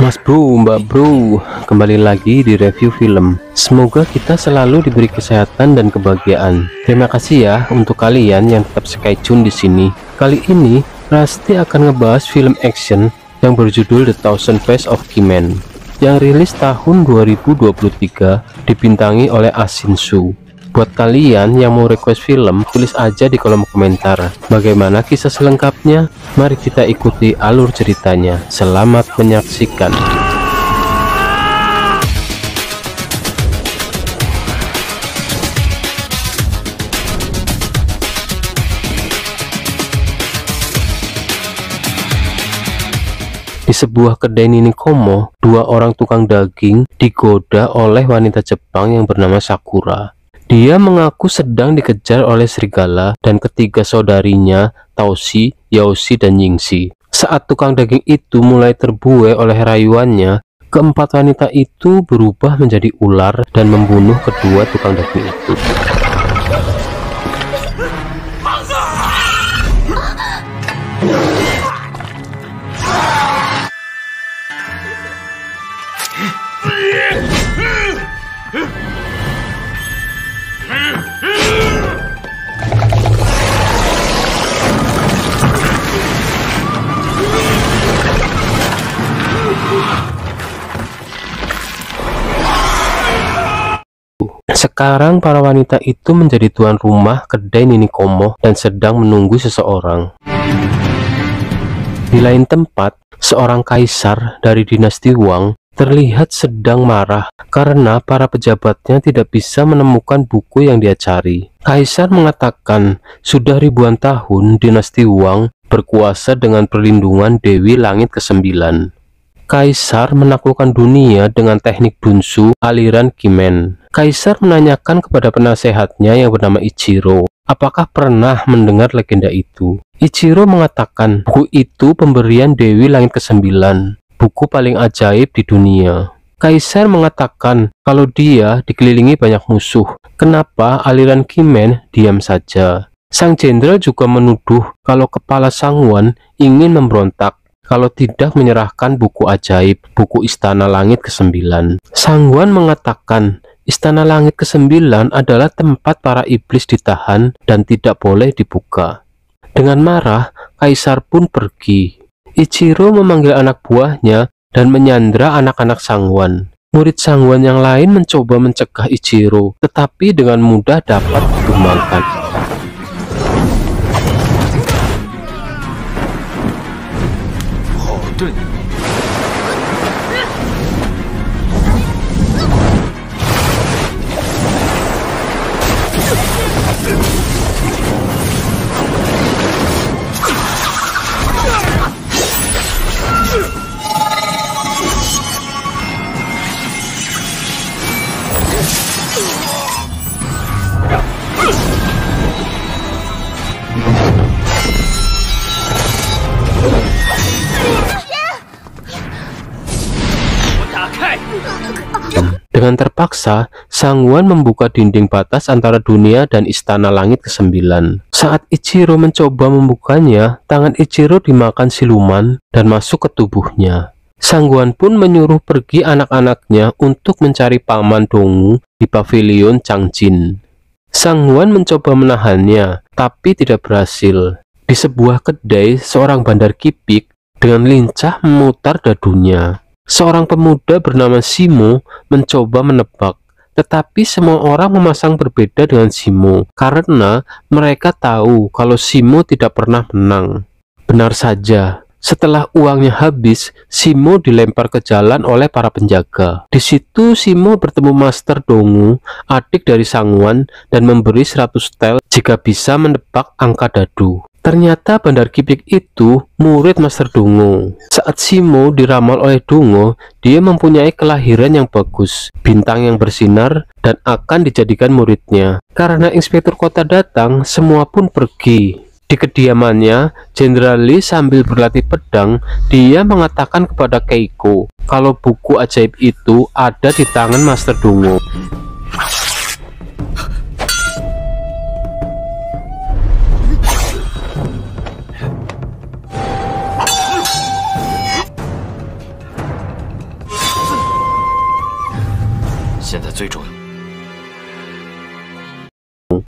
Mas bro, mbak bro, kembali lagi di review film. Semoga kita selalu diberi kesehatan dan kebahagiaan. Terima kasih ya untuk kalian yang tetap stay tune di sini. Kali ini Rasti akan ngebahas film action yang berjudul The Thousand Faces of Kimen yang rilis tahun 2023, dibintangi oleh Ah Shin Soo. Buat kalian yang mau request film, tulis aja di kolom komentar bagaimana kisah selengkapnya. Mari kita ikuti alur ceritanya. Selamat menyaksikan. Di sebuah kedai nini komo, dua orang tukang daging digoda oleh wanita Jepang yang bernama Sakura. Dia mengaku sedang dikejar oleh serigala dan ketiga saudarinya, Taoshi, Yaoshi, dan Yingxi. Saat tukang daging itu mulai terbuai oleh rayuannya, keempat wanita itu berubah menjadi ular dan membunuh kedua tukang daging itu. Sekarang para wanita itu menjadi tuan rumah kedai nini komo dan sedang menunggu seseorang. Di lain tempat, seorang kaisar dari dinasti Wang terlihat sedang marah karena para pejabatnya tidak bisa menemukan buku yang dia cari. Kaisar mengatakan sudah ribuan tahun dinasti Wang berkuasa dengan perlindungan Dewi Langit ke-9. Kaisar menaklukkan dunia dengan teknik bunsu aliran Kimen. Kaisar menanyakan kepada penasehatnya yang bernama Ichiro, apakah pernah mendengar legenda itu. Ichiro mengatakan buku itu pemberian Dewi Langit ke-9, buku paling ajaib di dunia. Kaisar mengatakan kalau dia dikelilingi banyak musuh, kenapa aliran Kimen diam saja. Sang jenderal juga menuduh kalau kepala Sangwon ingin memberontak kalau tidak menyerahkan buku ajaib, buku Istana Langit ke-9. Sangwon mengatakan Istana Langit ke-9 adalah tempat para iblis ditahan dan tidak boleh dibuka. Dengan marah, Kaisar pun pergi. Ichiro memanggil anak buahnya dan menyandra anak-anak Sangwon. Murid Sangwon yang lain mencoba mencegah Ichiro, tetapi dengan mudah dapat ditumbangkan. Dengan terpaksa, Sangwon membuka dinding batas antara dunia dan Istana Langit ke-9. Saat Ichiro mencoba membukanya, tangan Ichiro dimakan siluman dan masuk ke tubuhnya. Sangwon pun menyuruh pergi anak-anaknya untuk mencari paman Dongwu di pavilion Changjin. Sangwon mencoba menahannya, tapi tidak berhasil. Di sebuah kedai, seorang bandar kipik dengan lincah memutar dadunya. Seorang pemuda bernama Shimo mencoba menebak, tetapi semua orang memasang berbeda dengan Shimo karena mereka tahu kalau Shimo tidak pernah menang. Benar saja, setelah uangnya habis, Shimo dilempar ke jalan oleh para penjaga. Di situ Shimo bertemu Master Dongwu, adik dari Sangwon, dan memberi 100 tel jika bisa menebak angka dadu. Ternyata bandar kipik itu murid Master Dongwu. Saat Shimo diramal oleh Dongwu, dia mempunyai kelahiran yang bagus, bintang yang bersinar, dan akan dijadikan muridnya. Karena inspektur kota datang, semua pun pergi. Di kediamannya, Jenderal Lee sambil berlatih pedang, dia mengatakan kepada Keiko kalau buku ajaib itu ada di tangan Master Dongwu. 现在最重要。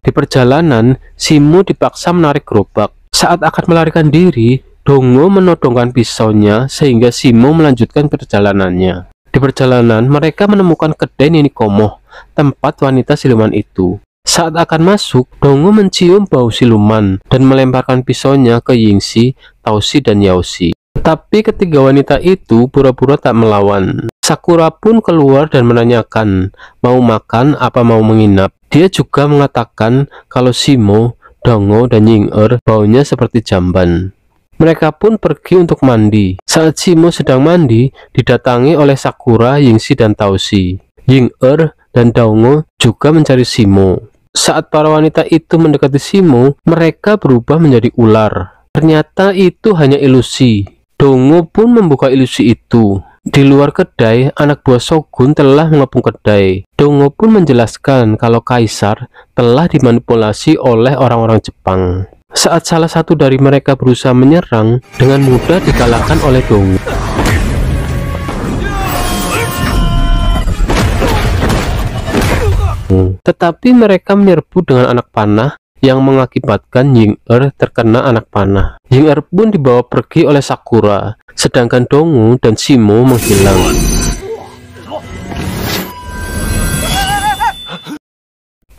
Di perjalanan, Simo dipaksa menarik gerobak. Saat akan melarikan diri, Dongo menodongkan pisaunya sehingga Simo melanjutkan perjalanannya. Di perjalanan, mereka menemukan kedai Nini Komoh, tempat wanita siluman itu. Saat akan masuk, Dongo mencium bau siluman dan melemparkan pisaunya ke Yingxi, Taoshi, dan Yaoshi. Tetapi ketiga wanita itu pura-pura tak melawan. Sakura pun keluar dan menanyakan, mau makan apa mau menginap. Dia juga mengatakan kalau Simo, Dongo, dan Ying-er baunya seperti jamban. Mereka pun pergi untuk mandi. Saat Simo sedang mandi, didatangi oleh Sakura, Yingxi, dan Taoshi. Ying-er dan Dongo juga mencari Simo. Saat para wanita itu mendekati Simo, mereka berubah menjadi ular. Ternyata itu hanya ilusi. Dongo pun membuka ilusi itu. Di luar kedai, anak buah Shogun telah mengepung kedai. Dongo pun menjelaskan kalau kaisar telah dimanipulasi oleh orang-orang Jepang. Saat salah satu dari mereka berusaha menyerang, dengan mudah dikalahkan oleh Dongo. Tetapi mereka menyerbu dengan anak panah yang mengakibatkan Ying-er terkena anak panah. Ying-er pun dibawa pergi oleh Sakura, sedangkan Dongo dan Simo menghilang.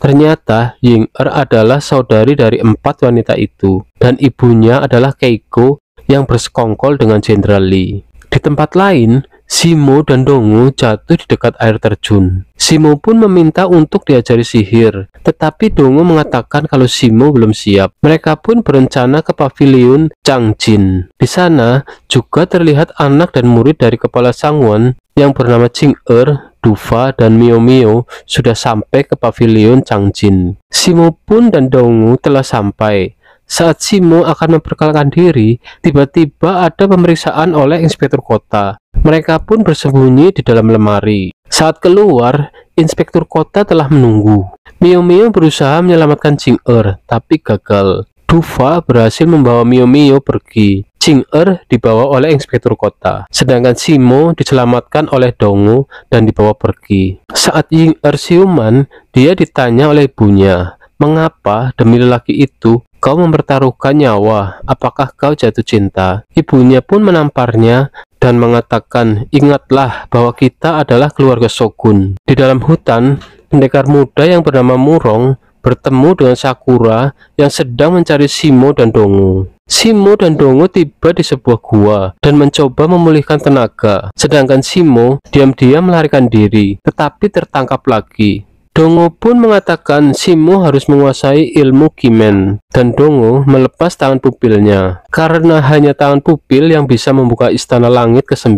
Ternyata Ying-er adalah saudari dari 4 wanita itu, dan ibunya adalah Keiko yang bersekongkol dengan Jenderal Lee. Di tempat lain, Simo dan Dongo jatuh di dekat air terjun. Simo pun meminta untuk diajari sihir, tetapi Dongo mengatakan kalau Simo belum siap. Mereka pun berencana ke pavilion Changjin. Di sana juga terlihat anak dan murid dari kepala Sangwon yang bernama Jing-er, Dufa, dan Mio Mio sudah sampai ke pavilion Changjin. Simo pun dan Dongo telah sampai. Saat Simo akan memperkenalkan diri, tiba-tiba ada pemeriksaan oleh inspektur kota. Mereka pun bersembunyi di dalam lemari. Saat keluar, inspektur kota telah menunggu. Mio Mio berusaha menyelamatkan Jing-er, tapi gagal. Dufa berhasil membawa Mio Mio pergi. Jing-er dibawa oleh inspektur kota, sedangkan Simo diselamatkan oleh Dongo dan dibawa pergi. Saat Ying-er siuman, dia ditanya oleh ibunya, "Mengapa demi lelaki itu kau mempertaruhkan nyawa? Apakah kau jatuh cinta?" Ibunya pun menamparnya dan mengatakan, "Ingatlah bahwa kita adalah keluarga Shogun." Di dalam hutan, pendekar muda yang bernama Murong bertemu dengan Sakura yang sedang mencari Simo dan Dongo. Simo dan Dongo tiba di sebuah gua dan mencoba memulihkan tenaga, sedangkan Simo diam-diam melarikan diri, tetapi tertangkap lagi. Dongo pun mengatakan Simo harus menguasai ilmu Kimen, dan Dongo melepas tangan pupilnya karena hanya tangan pupil yang bisa membuka istana langit ke-9,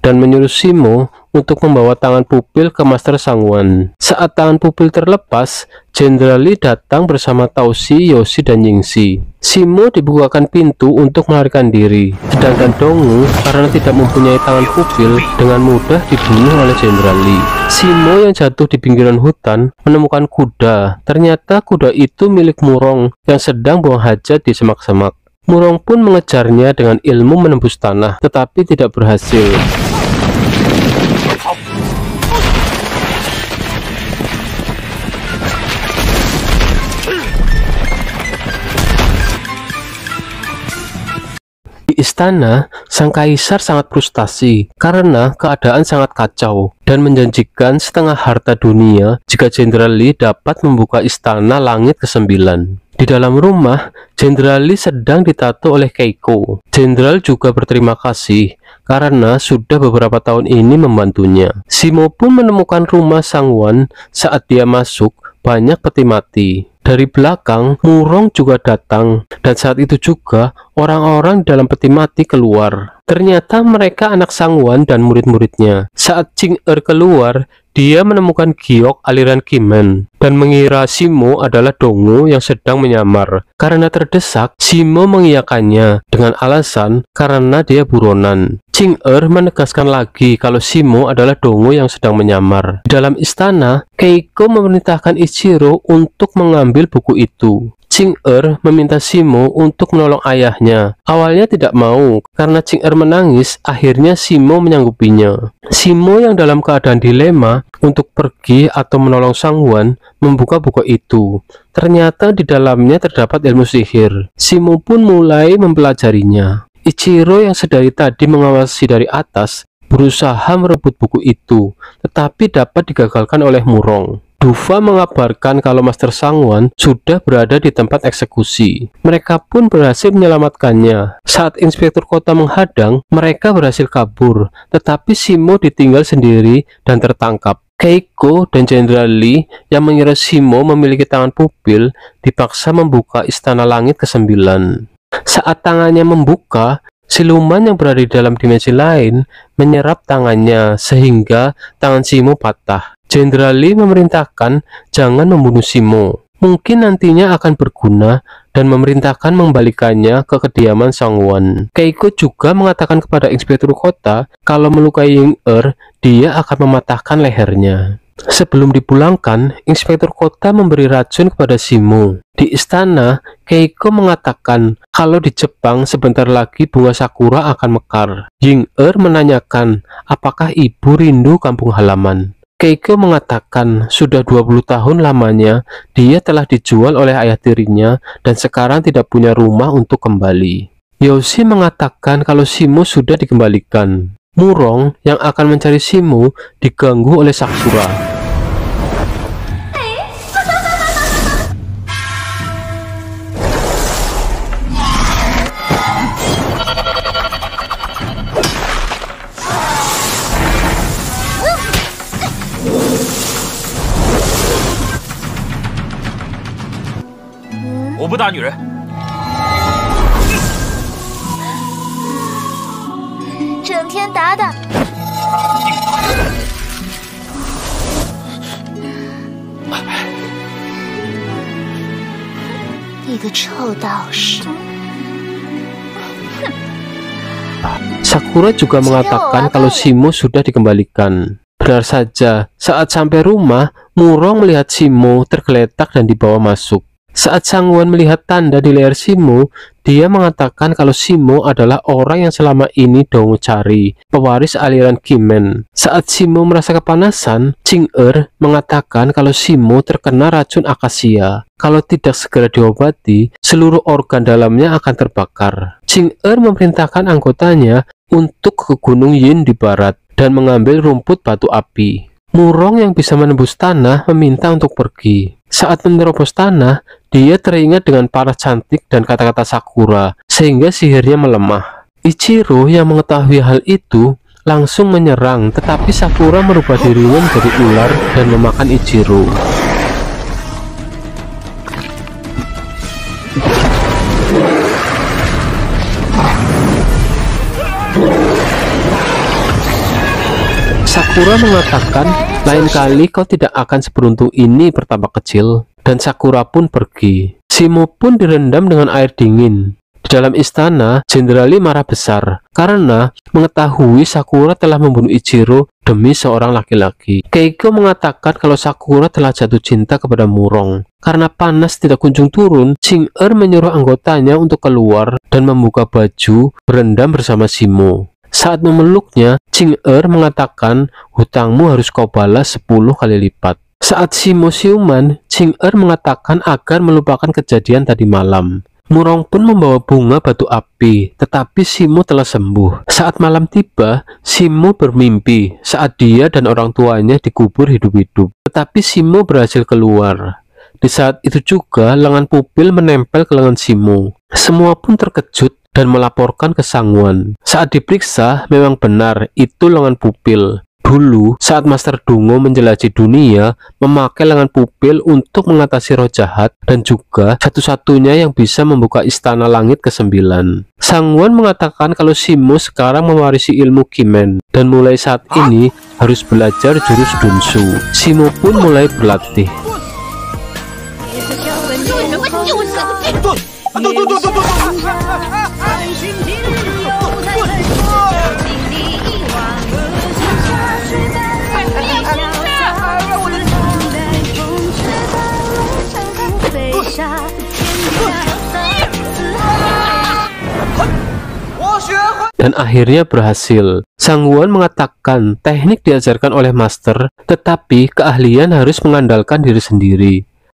dan menyuruh Simo untuk membawa tangan pupil ke Master Sangwon. Saat tangan pupil terlepas, Jenderal Lee datang bersama Taoshi, Yoshi, dan Yingxi. Simo dibukakan pintu untuk melarikan diri, sedangkan Dongo karena tidak mempunyai tangan pupil dengan mudah dibunuh oleh Jenderal Lee. Simo yang jatuh di pinggiran hutan menemukan kuda. Ternyata kuda itu milik Murong yang sedang buang hajat di semak-semak. Murong pun mengejarnya dengan ilmu menembus tanah, tetapi tidak berhasil. Di istana, sang kaisar sangat frustasi karena keadaan sangat kacau dan menjanjikan setengah harta dunia jika Jenderal Lee dapat membuka istana langit ke-9. Di dalam rumah, Jenderal Lee sedang ditato oleh Keiko. Jenderal juga berterima kasih karena sudah beberapa tahun ini membantunya. Simo pun menemukan rumah Sangwon. Saat dia masuk, banyak peti mati. Dari belakang, Murong juga datang, dan saat itu juga orang-orang dalam peti mati keluar. Ternyata mereka anak Sangwon dan murid-muridnya. Saat Jing-er keluar, dia menemukan giok aliran Kimen dan mengira Simo adalah Dongo yang sedang menyamar. Karena terdesak, Simo mengiyakannya dengan alasan karena dia buronan. Jing-er menegaskan lagi kalau Simo adalah Dongo yang sedang menyamar. Di dalam istana, Keiko memerintahkan Ichiro untuk mengambil buku itu. Ching-er meminta Simo untuk menolong ayahnya. Awalnya tidak mau, karena Ching-er menangis, akhirnya Simo menyanggupinya. Simo yang dalam keadaan dilema untuk pergi atau menolong Sang-won membuka buku itu. Ternyata di dalamnya terdapat ilmu sihir. Simo pun mulai mempelajarinya. Ichiro yang sedari tadi mengawasi dari atas berusaha merebut buku itu, tetapi dapat digagalkan oleh Murong. Dufa mengabarkan kalau Master Sang-won sudah berada di tempat eksekusi. Mereka pun berhasil menyelamatkannya. Saat inspektur kota menghadang, mereka berhasil kabur, tetapi Simo ditinggal sendiri dan tertangkap. Keiko dan Jenderal Lee yang mengira Simo memiliki tangan pupil dipaksa membuka Istana Langit ke-9. Saat tangannya membuka, siluman yang berada di dalam dimensi lain menyerap tangannya sehingga tangan Simo patah. Jenderal Lee memerintahkan jangan membunuh Simo. Mungkin nantinya akan berguna dan memerintahkan mengembalikannya ke kediaman Sang-won. Keiko juga mengatakan kepada inspektur kota kalau melukai Ying-er, dia akan mematahkan lehernya. Sebelum dipulangkan, inspektur kota memberi racun kepada Simo. Di istana, Keiko mengatakan kalau di Jepang sebentar lagi bunga sakura akan mekar. Ying-er menanyakan apakah ibu rindu kampung halaman. Keiko mengatakan sudah 20 tahun lamanya dia telah dijual oleh ayah tirinya dan sekarang tidak punya rumah untuk kembali. Yoshi mengatakan kalau Simo sudah dikembalikan. Murong yang akan mencari Simo diganggu oleh Sakura. Sakura juga mengatakan kalau Simo sudah dikembalikan. Benar saja, saat sampai rumah, Murong melihat Simo tergeletak dan dibawa masuk. Saat Sang-won melihat tanda di leher Simo, dia mengatakan kalau Simo adalah orang yang selama ini Dong cari, pewaris aliran Kimen. Saat Simo merasa kepanasan, Ching-er mengatakan kalau Simo terkena racun akasia. Kalau tidak segera diobati, seluruh organ dalamnya akan terbakar. Ching-er memerintahkan anggotanya untuk ke Gunung Yin di barat dan mengambil rumput batu api. Murong yang bisa menembus tanah meminta untuk pergi. Saat menerobos tanah, dia teringat dengan para cantik dan kata-kata Sakura, sehingga sihirnya melemah. Ichiro yang mengetahui hal itu langsung menyerang, tetapi Sakura merubah dirinya menjadi ular dan memakan Ichiro. Sakura mengatakan, lain kali kau tidak akan seberuntung ini bertambah kecil, dan Sakura pun pergi. Simo pun direndam dengan air dingin. Di dalam istana, Jenderal Lee marah besar karena mengetahui Sakura telah membunuh Ichiro demi seorang laki-laki. Keiko mengatakan kalau Sakura telah jatuh cinta kepada Murong. Karena panas tidak kunjung turun, Ching-er menyuruh anggotanya untuk keluar dan membuka baju berendam bersama Simo. Saat memeluknya, Ching-er mengatakan hutangmu harus kau balas 10 kali lipat. Saat Simo siuman, Ching-er mengatakan agar melupakan kejadian tadi malam. Murong pun membawa bunga batu api, tetapi Simo telah sembuh. Saat malam tiba, Simo bermimpi saat dia dan orang tuanya dikubur hidup-hidup. Tetapi Simo berhasil keluar. Di saat itu juga, lengan pupil menempel ke lengan Simo. Semua pun terkejut dan melaporkan ke Sang-won. Saat diperiksa, memang benar itu lengan pupil. Dulu, saat Master Dungo menjelajahi dunia, memakai lengan pupil untuk mengatasi roh jahat dan juga satu-satunya yang bisa membuka Istana Langit ke-9. Sang-won mengatakan kalau Simo sekarang mewarisi ilmu Kimen dan mulai saat ini harus belajar jurus Dunsu. Simo pun mulai berlatih. dan akhirnya berhasil. Sangwon mengatakan teknik diajarkan oleh master, tetapi keahlian harus mengandalkan diri sendiri.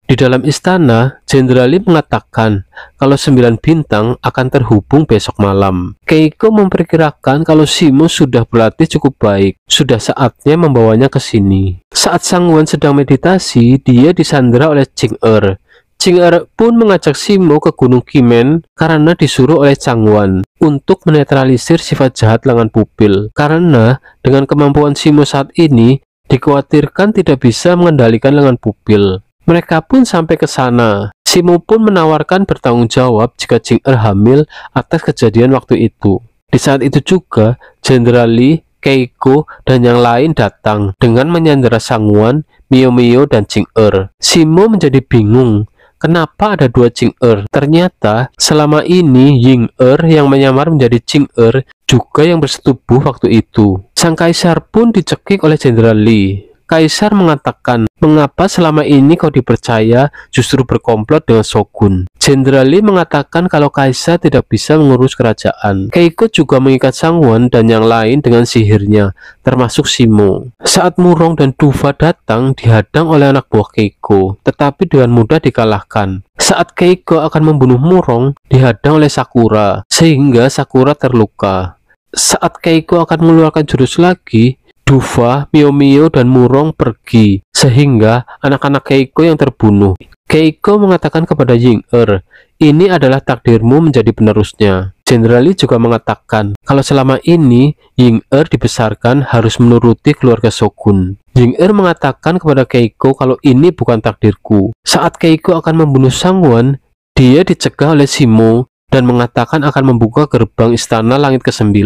Di dalam istana, Jenderal Lee mengatakan kalau 9 bintang akan terhubung besok malam. Keiko memperkirakan kalau Simo sudah berlatih cukup baik, sudah saatnya membawanya ke sini. Saat Sangwon sedang meditasi, dia disandera oleh Jing-er. Jing-er pun mengajak Simo ke Gunung Kimen karena disuruh oleh Changwon untuk menetralisir sifat jahat lengan pupil. Karena dengan kemampuan Simo saat ini, dikhawatirkan tidak bisa mengendalikan lengan pupil. Mereka pun sampai ke sana. Simo pun menawarkan bertanggung jawab jika Jing-er hamil atas kejadian waktu itu. Di saat itu juga, Jenderal Lee, Keiko, dan yang lain datang dengan menyandera Sangwon, Mio, dan Jing-er. Simo menjadi bingung. Kenapa ada 2 Jing-er? Ternyata selama ini Ying-er yang menyamar menjadi Jing-er juga yang bersetubuh waktu itu. Sang kaisar pun dicekik oleh Jenderal Lee. Kaisar mengatakan, mengapa selama ini kau dipercaya justru berkomplot dengan Shogun? Jenderal Lee mengatakan kalau kaisar tidak bisa mengurus kerajaan. Keiko juga mengikat Sangwon dan yang lain dengan sihirnya, termasuk Simo. Saat Murong dan Dufa datang, dihadang oleh anak buah Keiko, tetapi dengan mudah dikalahkan. Saat Keiko akan membunuh Murong, dihadang oleh Sakura, sehingga Sakura terluka. Saat Keiko akan mengeluarkan jurus lagi, Dufa, Mio, dan Murong pergi, sehingga anak-anak Keiko yang terbunuh. Keiko mengatakan kepada Ying-er, ini adalah takdirmu menjadi penerusnya. Jenderal Lee juga mengatakan, kalau selama ini Ying-er dibesarkan harus menuruti keluarga Shogun. Ying-er mengatakan kepada Keiko kalau ini bukan takdirku. Saat Keiko akan membunuh Sangwon, dia dicegah oleh Simo dan mengatakan akan membuka gerbang istana langit ke-9.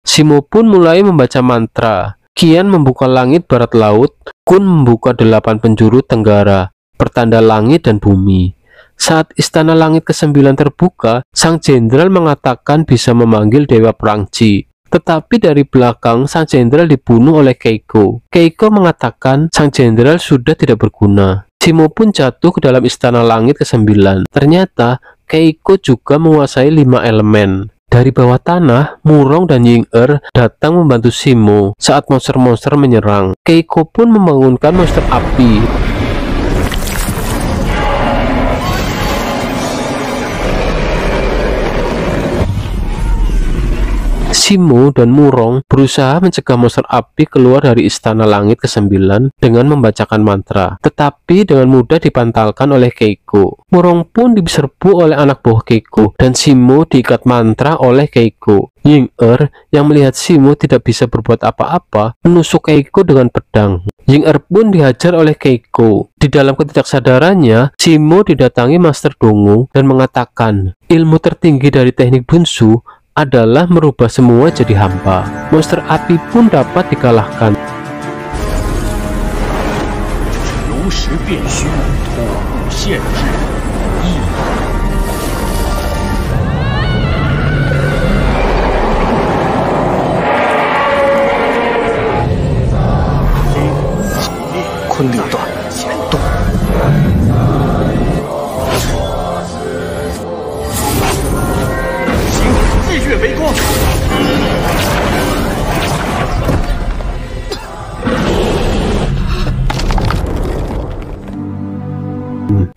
Simo pun mulai membaca mantra. Qian membuka langit barat laut, Kun membuka 8 penjuru tenggara, pertanda langit dan bumi. Saat istana langit ke-9 terbuka, sang jenderal mengatakan bisa memanggil Dewa Perang Ji. Tetapi dari belakang, sang jenderal dibunuh oleh Keiko. Keiko mengatakan sang jenderal sudah tidak berguna. Simo pun jatuh ke dalam istana langit ke-9. Ternyata, Keiko juga menguasai 5 elemen. Dari bawah tanah, Murong dan Ying-er datang membantu Simo saat monster-monster menyerang. Keiko pun membangunkan monster api. Simo dan Murong berusaha mencegah monster api keluar dari istana langit ke-9 dengan membacakan mantra, tetapi dengan mudah dipantalkan oleh Keiko. Murong pun diserbu oleh anak buah Keiko dan Simo diikat mantra oleh Keiko. Ying-er yang melihat Simo tidak bisa berbuat apa-apa menusuk Keiko dengan pedang. Ying-er pun dihajar oleh Keiko. Di dalam ketidaksadarannya, Simo didatangi Master Dongo dan mengatakan, ilmu tertinggi dari teknik Bunsu adalah merubah semua jadi hampa. Monster api pun dapat dikalahkan.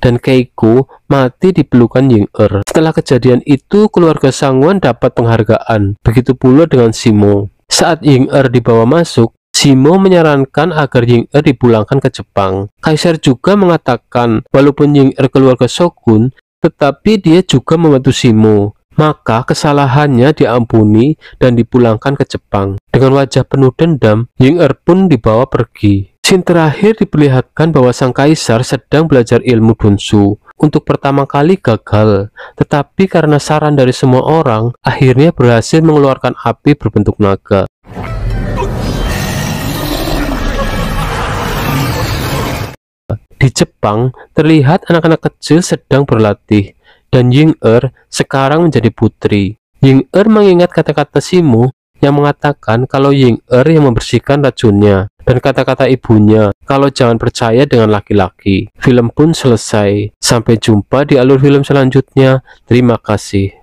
Dan Keiko mati di pelukan Ying-er. Setelah kejadian itu, keluarga Sangwon dapat penghargaan. Begitu pula dengan Simo. Saat Ying-er dibawa masuk, Simo menyarankan agar Ying-er dipulangkan ke Jepang. Kaisar juga mengatakan, walaupun Ying-er keluarga Shogun, tetapi dia juga membantu Simo. Maka kesalahannya diampuni dan dipulangkan ke Jepang. Dengan wajah penuh dendam, Ying-er pun dibawa pergi. Scene terakhir diperlihatkan bahwa sang kaisar sedang belajar ilmu Bunsu. Untuk pertama kali gagal, tetapi karena saran dari semua orang, akhirnya berhasil mengeluarkan api berbentuk naga. Di Jepang, terlihat anak-anak kecil sedang berlatih, dan Ying-er sekarang menjadi putri. Ying-er mengingat kata-kata Simo yang mengatakan kalau Ying-er yang membersihkan racunnya, dan kata-kata ibunya kalau jangan percaya dengan laki-laki. Film pun selesai. Sampai jumpa di alur film selanjutnya. Terima kasih.